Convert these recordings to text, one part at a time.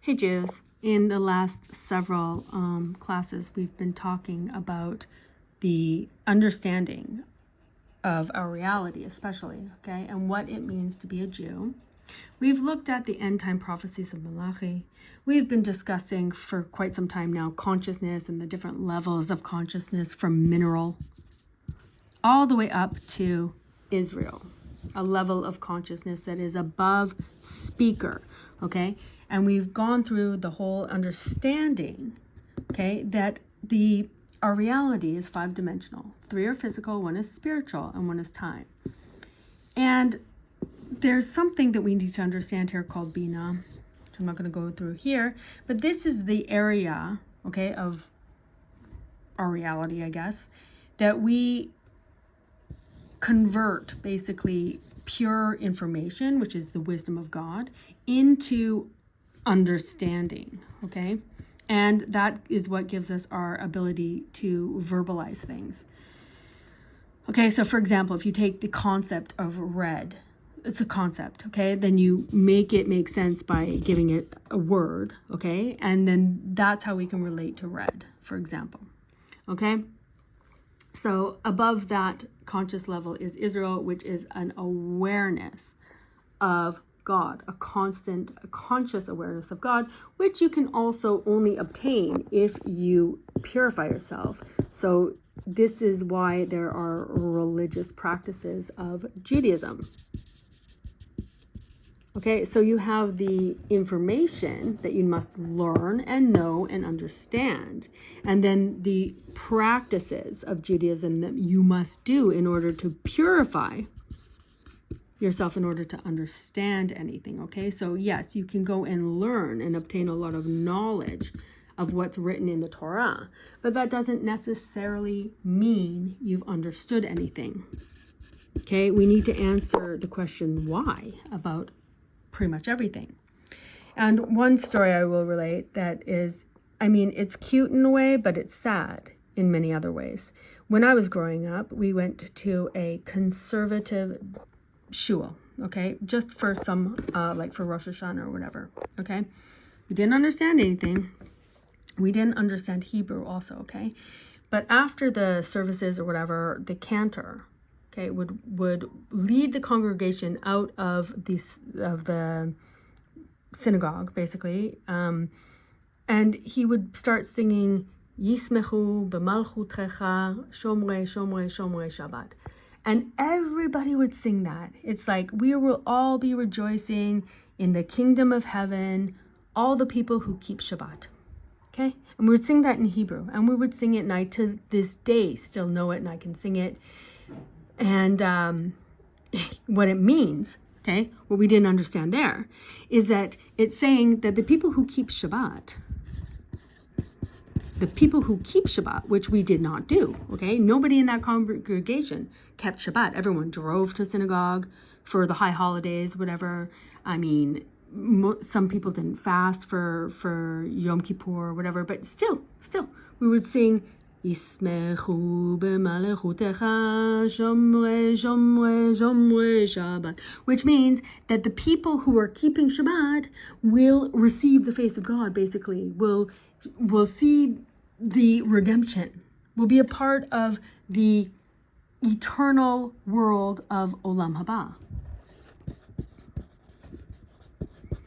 Hey Jews, in the last several classes we've been talking about the understanding of our reality especially, okay, and what it means to be a Jew. We've looked at the end time prophecies of Malachi. We've been discussing for quite some time now consciousness and the different levels of consciousness from mineral all the way up to Israel, a level of consciousness that is above speaker, okay? And we've gone through the whole understanding, okay, that our reality is 5-dimensional. 3 are physical, 1 is spiritual, and 1 is time. And there's something that we need to understand here called Bina, which I'm not going to go through here, but this is the area, okay, of our reality, I guess, that we convert basically pure information, which is the wisdom of God, into understanding, okay? And that is what gives us our ability to verbalize things. Okay, so for example, if you take the concept of red, it's a concept, okay? Then you make it make sense by giving it a word, okay? And then that's how we can relate to red, for example, okay? So above that conscious level is Israel, which is an awareness of God, a conscious awareness of God, which you can also only obtain if you purify yourself. So this is why there are religious practices of Judaism. Okay, so you have the information that you must learn and know and understand, and then the practices of Judaism that you must do in order to purify yourself in order to understand anything, okay? So yes, you can go and learn and obtain a lot of knowledge of what's written in the Torah, but that doesn't necessarily mean you've understood anything, okay? We need to answer the question why about pretty much everything. And one story I will relate that is, I mean, it's cute in a way, but it's sad in many other ways. When I was growing up, we went to a conservative shul, okay, just for some, like for Rosh Hashanah or whatever, okay? We didn't understand anything. We didn't understand Hebrew also, okay? But after the services or whatever, the cantor, okay, would lead the congregation out of the synagogue, basically, and he would start singing Yismechu b'malchutecha shomrei shomrei shomrei Shabbat. And everybody would sing that. It's like we will all be rejoicing in the kingdom of heaven, all the people who keep Shabbat. Okay? And we would sing that in Hebrew. And we would sing it, and I to this day still know it, and I can sing it. And what it means, okay, what we didn't understand there, is that it's saying that the people who keep Shabbat, which we did not do, okay? Nobody in that congregation kept Shabbat. Everyone drove to synagogue for the high holidays, whatever. I mean, some people didn't fast for Yom Kippur or whatever, but still, we would sing, Yismechu b'malechutecha shomrei shomrei shomrei Shabbat, which means that the people who are keeping Shabbat will receive the face of God, basically, will see the redemption, will be a part of the eternal world of Olam Haba,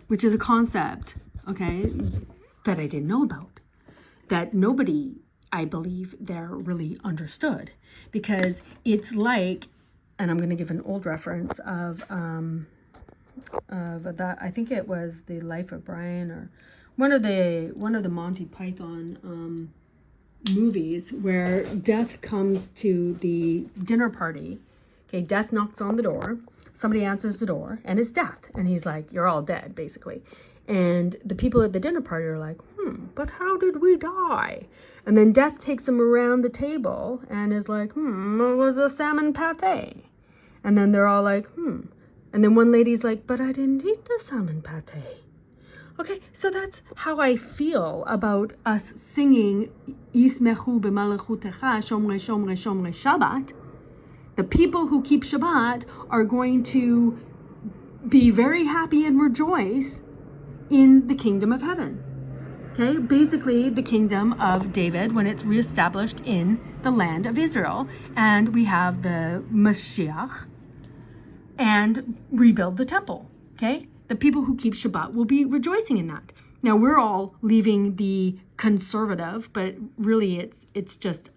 which is a concept, okay, that I didn't know about, that nobody, I believe, there really understood, because it's like, and I'm going to give an old reference of that, I think it was The Life of Brian or one of the Monty Python movies where Death comes to the dinner party. Okay, Death knocks on the door. Somebody answers the door, and it's Death. And he's like, you're all dead, basically. And the people at the dinner party are like, but how did we die? And then Death takes them around the table and is like, it was a salmon pate. And then they're all like, And then one lady's like, but I didn't eat the salmon pate. Okay, so that's how I feel about us singing Yismechu b'malechutecha shomrei shomrei shomrei Shabbat. The people who keep Shabbat are going to be very happy and rejoice in the kingdom of heaven. Okay, basically the kingdom of David when it's reestablished in the land of Israel, and we have the Mashiach and rebuild the temple. Okay, the people who keep Shabbat will be rejoicing in that. Now we're all leaving the conservative, but really it's just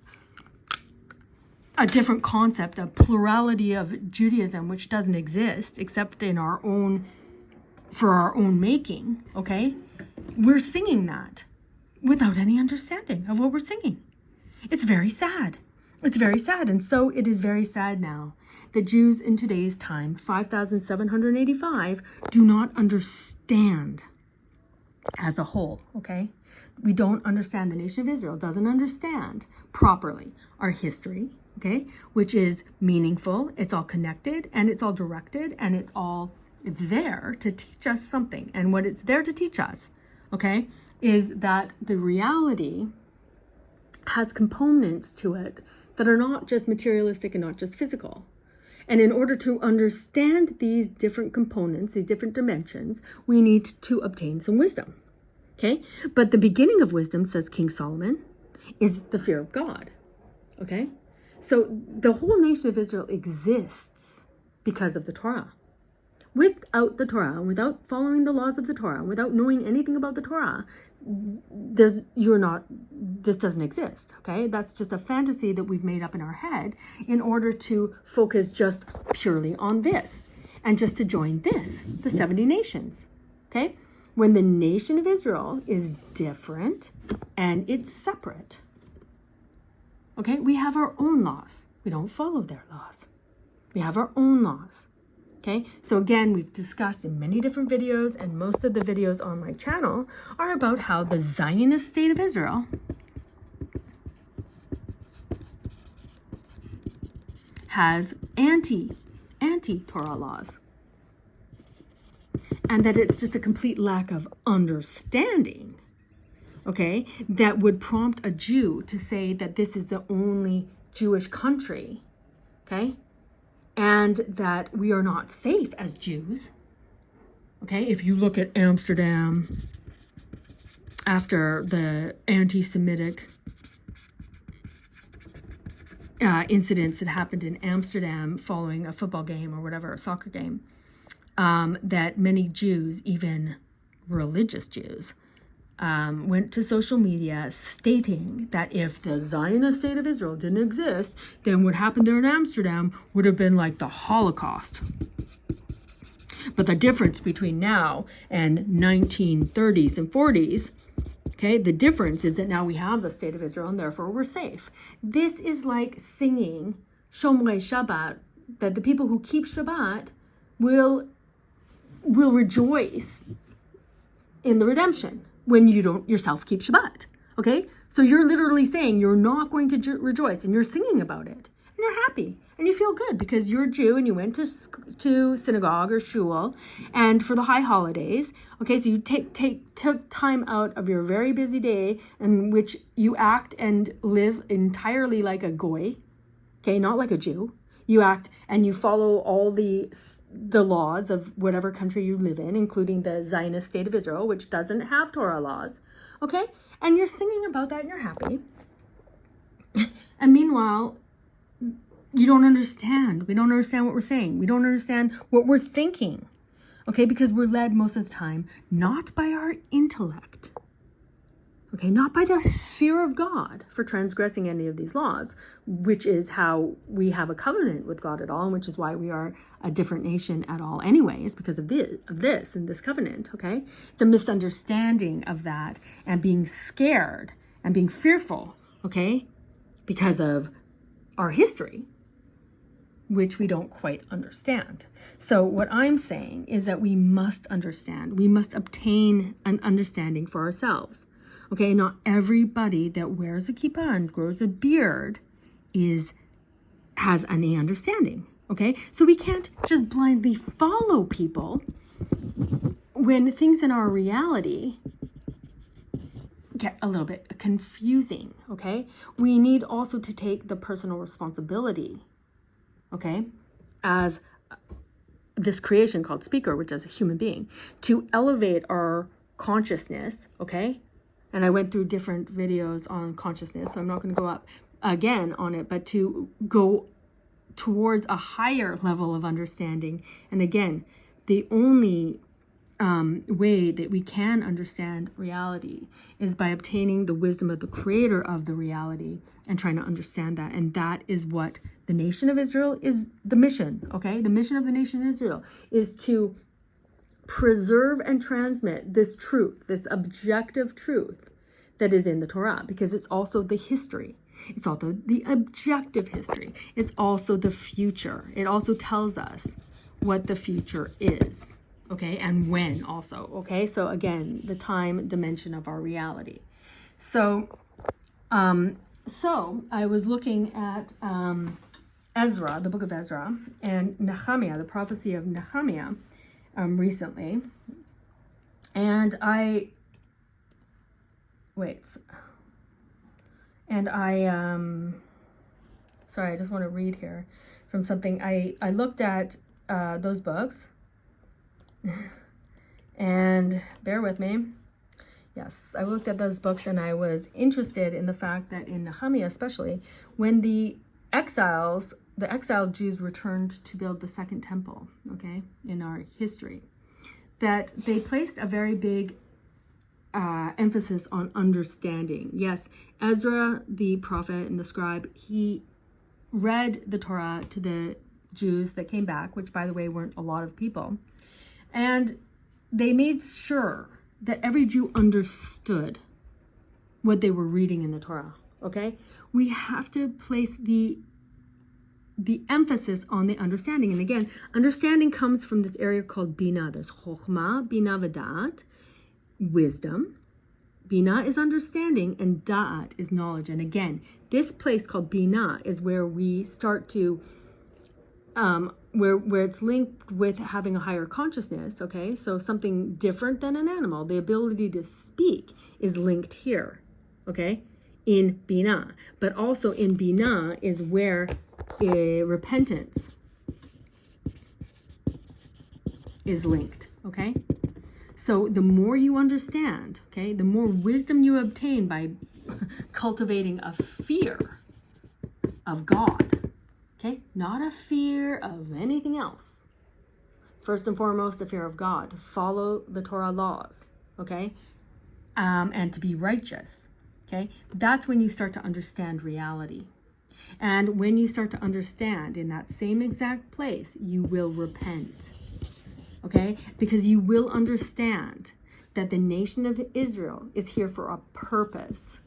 a different concept, a plurality of Judaism which doesn't exist except in our own, for our own making. Okay, we're singing that without any understanding of what we're singing. It's very sad. It's very sad. And so it is very sad now that Jews in today's time, 5,785, do not understand as a whole, okay? We don't understand, the nation of Israel doesn't understand properly our history, okay? Which is meaningful, it's all connected, and it's all directed, and it's there to teach us something. And what it's there to teach us, okay, is that the reality has components to it that are not just materialistic and not just physical. And in order to understand these different components, these different dimensions, we need to obtain some wisdom. Okay? But the beginning of wisdom, says King Solomon, is the fear of God. Okay? So the whole nation of Israel exists because of the Torah. Without the Torah, and without following the laws of the Torah, and without knowing anything about the Torah, this doesn't exist, okay? That's just a fantasy that we've made up in our head in order to focus just purely on this, and just to join this, the 70 nations, okay? When the nation of Israel is different and it's separate, okay? We have our own laws. We don't follow their laws. We have our own laws. Okay, so again, we've discussed in many different videos, and most of the videos on my channel are about how the Zionist state of Israel has anti-Torah laws, and that it's just a complete lack of understanding, okay, that would prompt a Jew to say that this is the only Jewish country, okay, and that we are not safe as Jews. Okay, if you look at Amsterdam after the anti-Semitic incidents that happened in Amsterdam following a football game or whatever, a soccer game, that many Jews, even religious Jews, went to social media stating that if the Zionist state of Israel didn't exist, then what happened there in Amsterdam would have been like the Holocaust. But the difference between now and 1930s and 40s, okay, the difference is that now we have the state of Israel and therefore we're safe. This is like singing Shomrei Shabbat, that the people who keep Shabbat will rejoice in the redemption when you don't yourself keep Shabbat, okay? So you're literally saying you're not going to rejoice, and you're singing about it, and you're happy, and you feel good because you're a Jew and you went to synagogue or shul, and for the high holidays, okay, so you took time out of your very busy day in which you act and live entirely like a goy, okay, not like a Jew. You act and you follow all the laws of whatever country you live in, including the Zionist state of Israel, which doesn't have Torah laws, okay? And you're singing about that and you're happy. And meanwhile, you don't understand. We don't understand what we're saying. We don't understand what we're thinking, okay? Because we're led most of the time not by our intellect, okay? Not by the fear of God for transgressing any of these laws, which is how we have a covenant with God at all, and which is why we are a different nation at all anyways, because of this and this covenant, okay? It's a misunderstanding of that and being scared and being fearful, okay? Because of our history, which we don't quite understand. So what I'm saying is that we must understand. We must obtain an understanding for ourselves. Okay, not everybody that wears a kippah and grows a beard has any understanding. Okay, so we can't just blindly follow people when things in our reality get a little bit confusing. Okay, we need also to take the personal responsibility, okay, as this creation called speaker, which is a human being, to elevate our consciousness, okay? And I went through different videos on consciousness, so I'm not going to go up again on it, but to go towards a higher level of understanding. And again, the only way that we can understand reality is by obtaining the wisdom of the creator of the reality and trying to understand that. And that is what the nation of Israel is, the mission, okay? The mission of the nation of Israel is to preserve and transmit this truth, this objective truth that is in the Torah, because it's also the history. It's also the objective history. It's also the future. It also tells us what the future is. Okay, and when also, okay? So again, the time dimension of our reality. So I was looking at Ezra, the book of Ezra, and Nehemiah, the prophecy of Nehemiah, recently. And sorry, I just want to read here from something. I looked at those books. And bear with me. Yes, I looked at those books and I was interested in the fact that in Nehemiah especially, when the exiled Jews returned to build the second temple, okay, in our history, that they placed a very big emphasis on understanding. Yes, Ezra, the prophet and the scribe, he read the Torah to the Jews that came back, which by the way weren't a lot of people. And they made sure that every Jew understood what they were reading in the Torah, okay? We have to place the emphasis on the understanding. And again, understanding comes from this area called Bina. There's Chokhmah, Bina v'Da'at, wisdom. Bina is understanding and Da'at is knowledge. And again, this place called Bina is where we start to where it's linked with having a higher consciousness, okay? So something different than an animal. The ability to speak is linked here, okay? In Bina. But also in Bina is where repentance is linked, okay? So the more you understand, okay, the more wisdom you obtain by cultivating a fear of God. Okay, not a fear of anything else. First and foremost, a fear of God, to follow the Torah laws, okay, and to be righteous, okay? That's when you start to understand reality. And when you start to understand in that same exact place, you will repent, okay? Because you will understand that the nation of Israel is here for a purpose.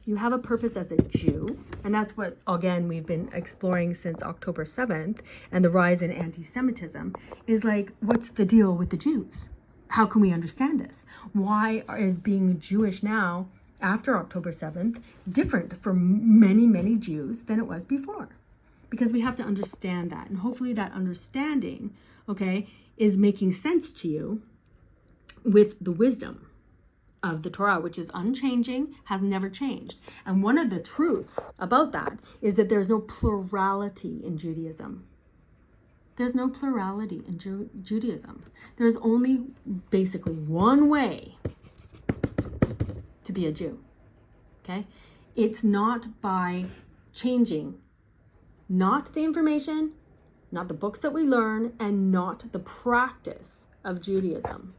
You have a purpose as a Jew, and that's what, again, we've been exploring since October 7th, and the rise in anti-Semitism, is like, what's the deal with the Jews? How can we understand this? Why is being Jewish now, after October 7th, different for many, many Jews than it was before? Because we have to understand that, and hopefully that understanding, okay, is making sense to you with the wisdom of the Torah, which is unchanging, has never changed. And one of the truths about that is that there's no plurality in Judaism. There's no plurality in Judaism. There's only basically one way to be a Jew, okay? It's not by changing, not the information, not the books that we learn, and not the practice of Judaism.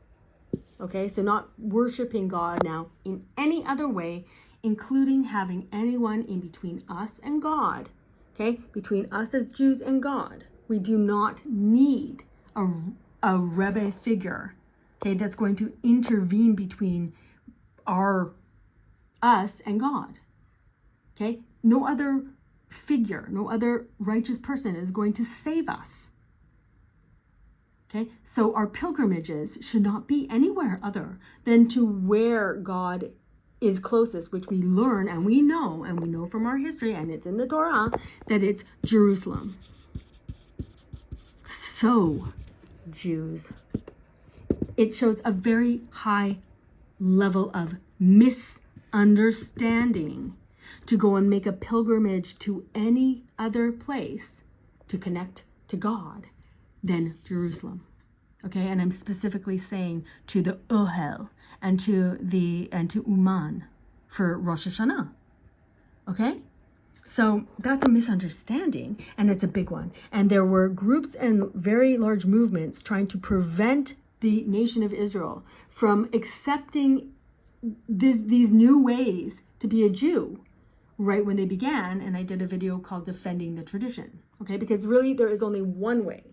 Okay, so not worshiping God now in any other way, including having anyone in between us and God, okay, between us as Jews and God. We do not need a Rebbe figure, okay, that's going to intervene between us and God, okay? No other figure, no other righteous person is going to save us. Okay, so our pilgrimages should not be anywhere other than to where God is closest, which we learn and we know from our history, and it's in the Torah, that it's Jerusalem. So, Jews, it shows a very high level of misunderstanding to go and make a pilgrimage to any other place to connect to God than Jerusalem. Okay, and I'm specifically saying to the Ohel and to Uman for Rosh Hashanah. Okay? So that's a misunderstanding, and it's a big one. And there were groups and very large movements trying to prevent the nation of Israel from accepting these new ways to be a Jew right when they began. And I did a video called Defending the Tradition. Okay, because really there is only one way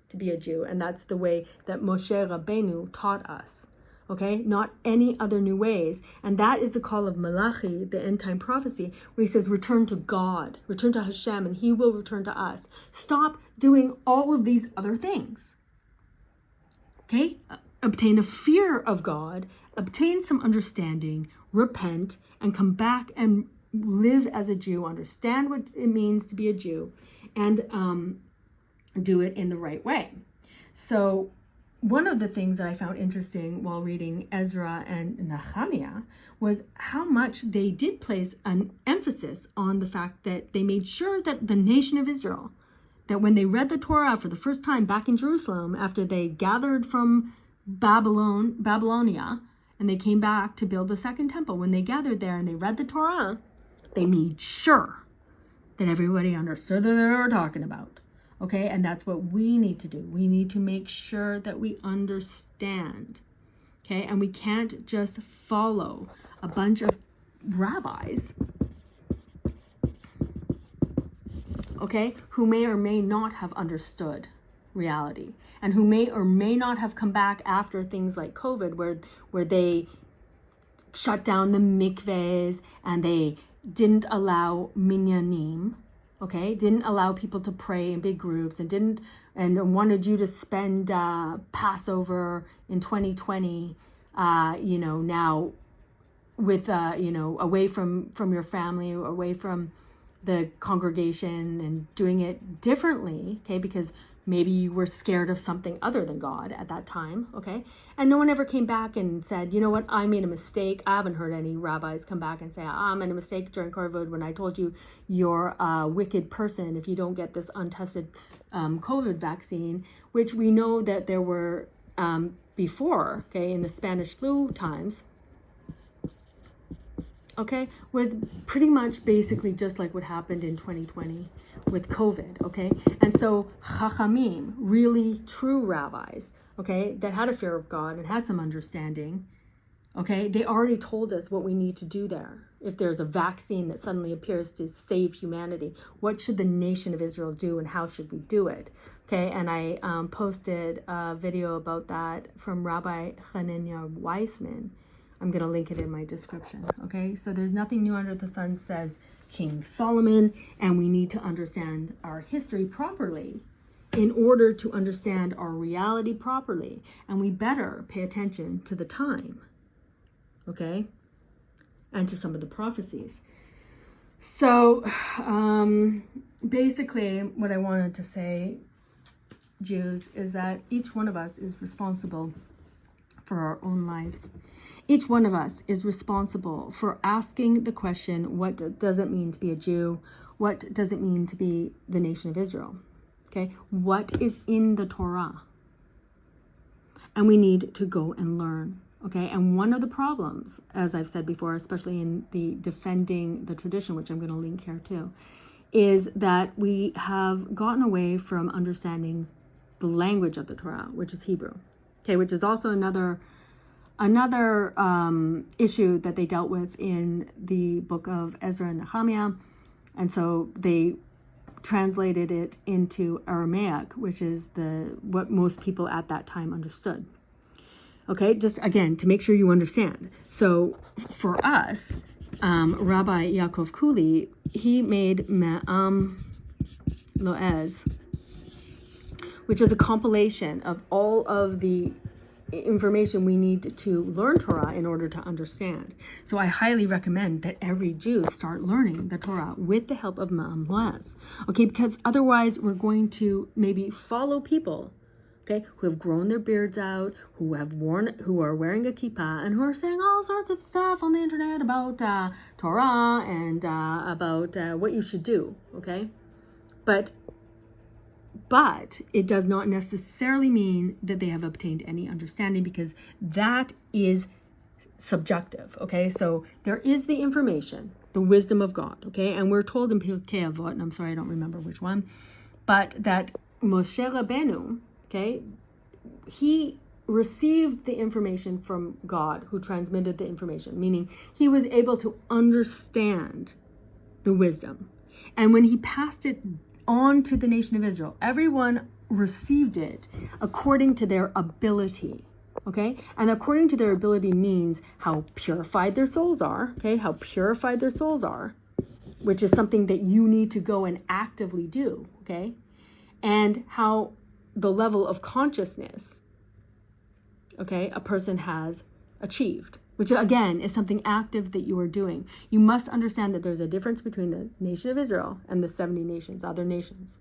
to be a Jew, and that's the way that Moshe Rabbeinu taught us. Okay, not any other new ways. And that is the call of Malachi, the end time prophecy, where he says, return to God, return to Hashem, and he will return to us. Stop doing all of these other things. Okay, obtain a fear of God, obtain some understanding, repent, and come back and live as a Jew, understand what it means to be a Jew, and do it in the right way. So one of the things that I found interesting while reading Ezra and Nehemiah was how much they did place an emphasis on the fact that they made sure that the nation of Israel, that when they read the Torah for the first time back in Jerusalem, after they gathered from Babylonia, and they came back to build the second temple, when they gathered there and they read the Torah, they made sure that everybody understood what they were talking about. Okay, and that's what we need to do. We need to make sure that we understand. Okay, and we can't just follow a bunch of rabbis, okay, who may or may not have understood reality, and who may or may not have come back after things like COVID, where they shut down the mikvehs and they didn't allow minyanim. Okay, didn't allow people to pray in big groups, and wanted you to spend Passover in 2020, now with, away from your family, away from the congregation, and doing it differently, okay, because maybe you were scared of something other than God at that time, okay? And no one ever came back and said, you know what, I made a mistake. I haven't heard any rabbis come back and say, I made a mistake during COVID when I told you you're a wicked person if you don't get this untested COVID vaccine, which we know that there were before, okay, in the Spanish flu times, okay, was pretty much basically just like what happened in 2020 with COVID, okay? And so Chachamim, really true rabbis, okay, that had a fear of God and had some understanding, okay, they already told us what we need to do there. If there's a vaccine that suddenly appears to save humanity, what should the nation of Israel do, and how should we do it? Okay, and I posted a video about that from Rabbi Hanania Weissman. I'm going to link it in my description, okay? So there's nothing new under the sun, says King Solomon, and we need to understand our history properly in order to understand our reality properly, and we better pay attention to the time, okay? And to some of the prophecies. So basically what I wanted to say, Jews, is that each one of us is responsible for our own lives. Each one of us is responsible for asking the question, what does it mean to be a Jew? What does it mean to be the nation of Israel? Okay, what is in the Torah? And we need to go and learn. Okay, and one of the problems, as I've said before, especially in the Defending the Tradition, which I'm going to link here too, is that we have gotten away from understanding the language of the Torah, which is Hebrew. Okay, which is also another issue that they dealt with in the book of Ezra and Nehemiah. And so they translated it into Aramaic, which is what most people at that time understood. Okay, just again, to make sure you understand. So for us, Rabbi Yaakov Kuli, he made Me'am Loez, which is a compilation of all of the information we need to learn Torah in order to understand. So I highly recommend that every Jew start learning the Torah with the help of Me'am Loez. Okay, because otherwise we're going to maybe follow people, okay, who have grown their beards out, who are wearing a kippah, and who are saying all sorts of stuff on the internet about Torah and about what you should do, okay? But But it does not necessarily mean that they have obtained any understanding, because that is subjective, okay? So there is the information, the wisdom of God, okay? And we're told in Pirkei Avot, and I'm sorry, I don't remember which one, but that Moshe Rabbeinu, okay, he received the information from God, who transmitted the information, meaning he was able to understand the wisdom. And when he passed it on to the nation of Israel, everyone received it according to their ability, okay? And according to their ability means how purified their souls are, okay? How purified their souls are, which is something that you need to go and actively do, okay? And how the level of consciousness, okay, a person has achieved, which again is something active that you are doing. You must understand that there's a difference between the nation of Israel and the 70 nations, other nations,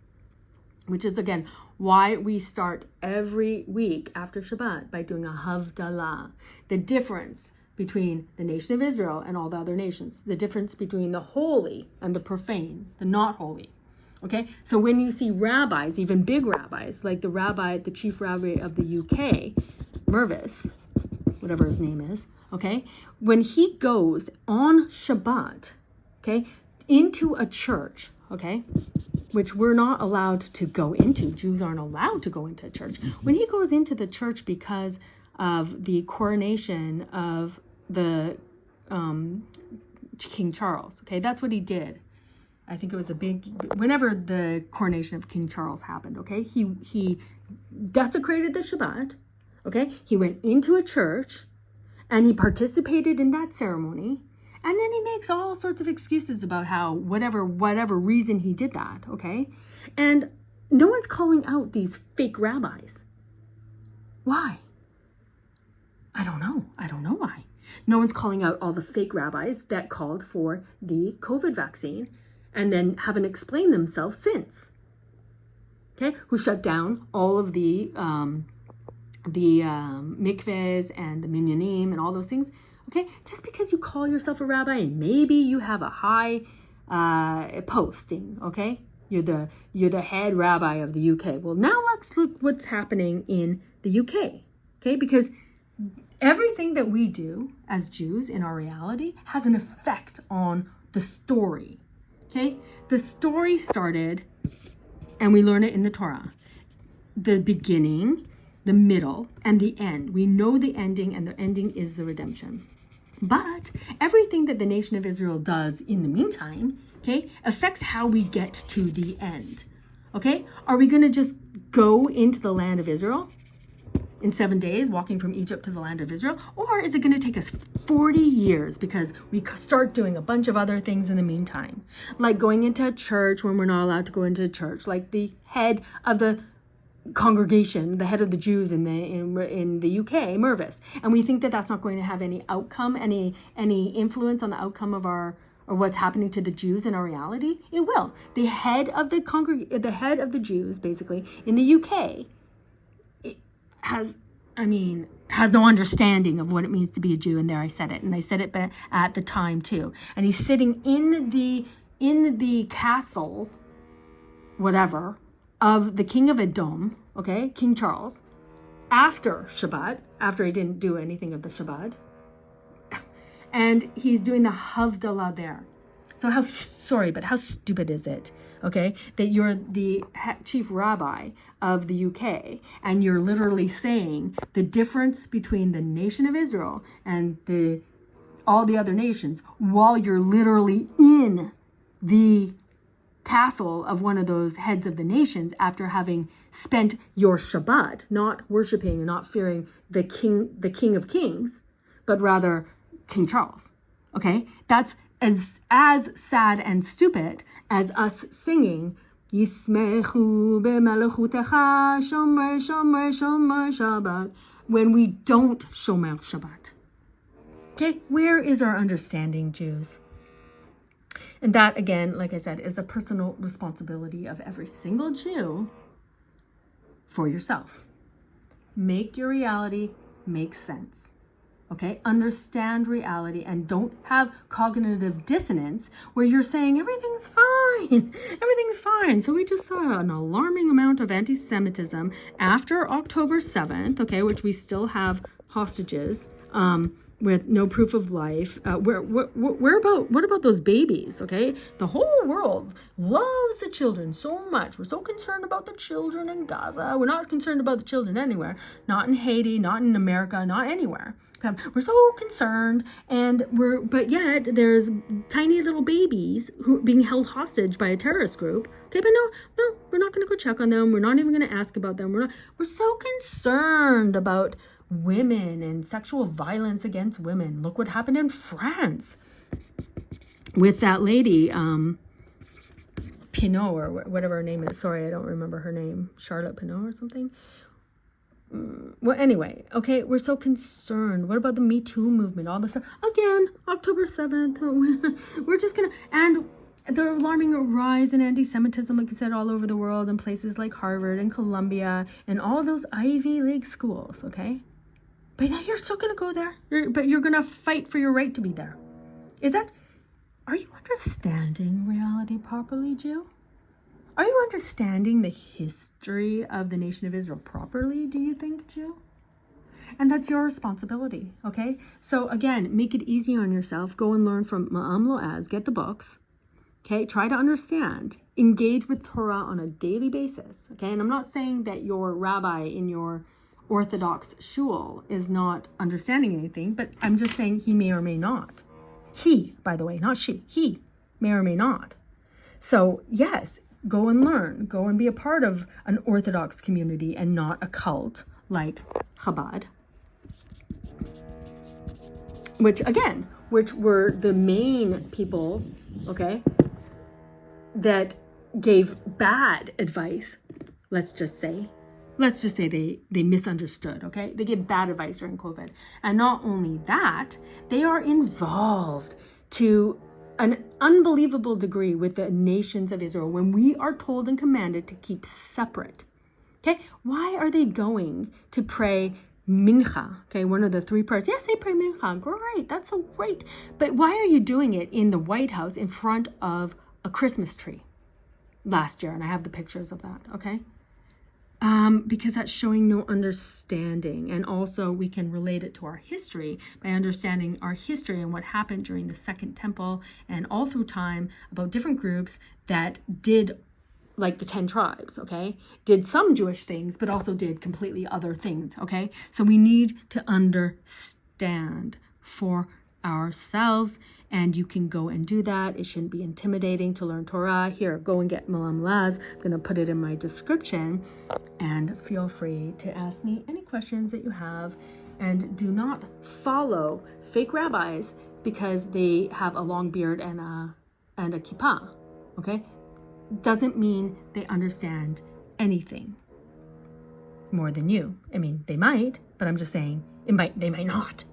which is again why we start every week after Shabbat by doing a Havdalah. The difference between the nation of Israel and all the other nations, the difference between the holy and the profane, the not holy. Okay, so when you see rabbis, even big rabbis, like the chief rabbi of the UK, Mervis, whatever his name is, okay, when he goes on Shabbat, okay, into a church, okay, which we're not allowed to go into, Jews aren't allowed to go into a church. When he goes into the church because of the coronation of the King Charles, okay, that's what he did. I think it was whenever the coronation of King Charles happened, okay, he desecrated the Shabbat, okay, he went into a church and he participated in that ceremony, and then he makes all sorts of excuses about how whatever reason he did that, okay, and no one's calling out these fake rabbis. Why? I don't know why. No one's calling out all the fake rabbis that called for the COVID vaccine and then haven't explained themselves since, okay, who shut down all of the mikvehs and the minyanim and all those things, okay? Just because you call yourself a rabbi and maybe you have a high posting, okay? You're the head rabbi of the UK. Well, now let's look what's happening in the UK, okay? Because everything that we do as Jews in our reality has an effect on the story, okay? The story started, and we learn it in the Torah, the beginning, the middle, and the end. We know the ending, and the ending is the redemption. But everything that the nation of Israel does in the meantime, okay, affects how we get to the end, okay? Are we going to just go into the land of Israel in 7 days, walking from Egypt to the land of Israel? Or is it going to take us 40 years because we start doing a bunch of other things in the meantime? Like going into a church when we're not allowed to go into a church, like the head of the congregation, the head of the Jews in the UK, Mervis, and we think that that's not going to have any outcome, any influence on the outcome of or what's happening to the Jews in our reality. It will. The head of the Jews, basically in the UK, has no understanding of what it means to be a Jew. And there I said it, and I said it at the time too. And he's sitting in the castle, whatever, of the king of Edom, okay, King Charles, after Shabbat, after he didn't do anything of the Shabbat, and he's doing the Havdalah there. So how stupid is it, okay, that you're the chief rabbi of the UK and you're literally saying the difference between the nation of Israel and all the other nations while you're literally in the castle of one of those heads of the nations after having spent your Shabbat not worshiping and not fearing the king of kings, but rather King Charles. Okay, that's as sad and stupid as us singing Yismechu b'melechutecha shomer shomer shomer Shabbat when we don't shomer Shabbat. Okay, where is our understanding, Jews? And that, again, like I said, is a personal responsibility of every single Jew for yourself. Make your reality make sense. Okay, understand reality and don't have cognitive dissonance where you're saying everything's fine, everything's fine. So we just saw an alarming amount of anti-Semitism after October 7th, okay, which we still have hostages with no proof of life. What about those babies, okay? The whole world loves the children so much. We're so concerned about the children in Gaza. We're not concerned about the children anywhere. Not in Haiti, not in America, not anywhere. Okay? We're so concerned, but yet there's tiny little babies who are being held hostage by a terrorist group. Okay, but no, we're not going to go check on them. We're not even going to ask about them. We're so concerned about women and sexual violence against women. Look what happened in France with that lady, Pinot, or whatever her name is. Sorry, I don't remember her name. Charlotte Pinot or something. Well, anyway, okay, we're so concerned. What about the Me Too movement? All this stuff. Again, October 7th. We're just going to... And the alarming rise in anti-Semitism, like I said, all over the world in places like Harvard and Columbia and all those Ivy League schools, okay? But now you're still going to go there. But you're going to fight for your right to be there. Are you understanding reality properly, Jew? Are you understanding the history of the nation of Israel properly, do you think, Jew? And that's your responsibility, okay? So again, make it easy on yourself. Go and learn from Ma'am Loaz. Get the books, okay? Try to understand. Engage with Torah on a daily basis, okay? And I'm not saying that your rabbi in your Orthodox shul is not understanding anything, but I'm just saying he may or may not. He, by the way, not she. He may or may not. So yes, go and learn. Go and be a part of an Orthodox community and not a cult like Chabad. Which were the main people, okay, that gave bad advice, let's just say they misunderstood, okay? They gave bad advice during COVID. And not only that, they are involved to an unbelievable degree with the nations of Israel when we are told and commanded to keep separate, okay? Why are they going to pray mincha, okay, one of the three prayers? Yes, they pray mincha. Great, that's so great. But why are you doing it in the White House in front of a Christmas tree last year? And I have the pictures of that, okay? Because that's showing no understanding. And also we can relate it to our history by understanding our history and what happened during the Second Temple and all through time about different groups that did, like the 10 tribes, okay, did some Jewish things, but also did completely other things, okay? So we need to understand for ourselves, and you can go and do that. It shouldn't be intimidating to learn Torah. Here, go and get Ma'am Loaz. I'm going to put it in my description, and feel free to ask me any questions that you have. And do not follow fake rabbis because they have a long beard and a kippah, okay? Doesn't mean they understand anything more than you. I mean, they might, but I'm just saying they might not.